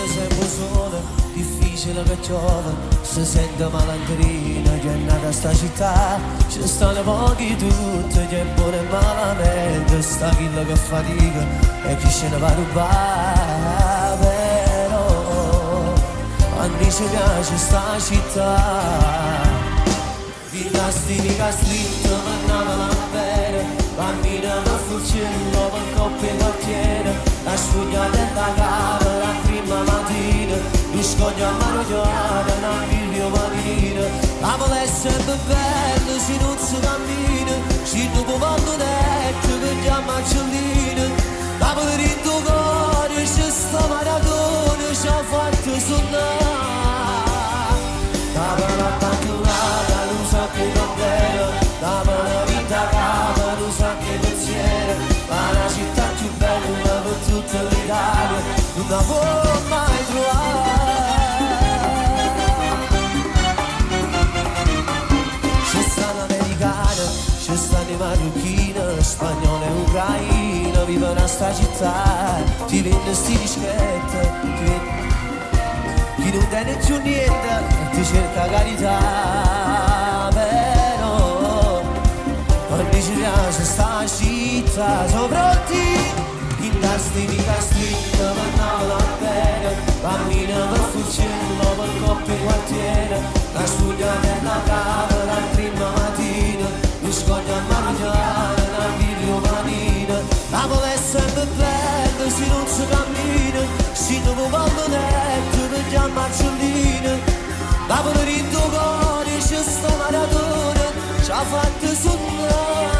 sempre sola, difficile che giova, si sente malandrina, che è nata sta città, ci stanno pochi tutti, che è buono e malamente, sta chi che fatica e chi ce ne va a rubare, però a me ci piace sta città. Vita stinica stritta, ma andava bene, bambina per fucillo, per coppia e quartiere, la sfugna della cara, la prima mattina, lo scoglio a mano chiara, una figlio mattina, la vola è sempre bella, se non si cammina, se dopo quando detto, vediamo a Giullina, la vola in tuo cuore, c'è sta maratona, ci ha fatto suonare, la vola abbandonata, lo sa che non vero, la vola vita cava, lo sa che pensiero, ma la città più bella per tutta l'Italia, non la può mai trovare. C'è sta l'americana, c'è sta di marocchina, spagnola e ucraina, vivono a sta città, ti vende sti dischetti, ti vende. Chi non tiene più niente ti cerca carità, però quando ci piace sta città, soprattutto in tastica stretta, ma andava bene, bambina per fucillo, per coppia e quartiere, la studia della cava, la prima mattina, lo scoglio a marigliare, la video manina, la vola è sempre bella, se non si cammina, se dopo quando detto, vediamo a Giullina, la vola in tuo cuore, c'è sta maratona, ci ha fatto suonare.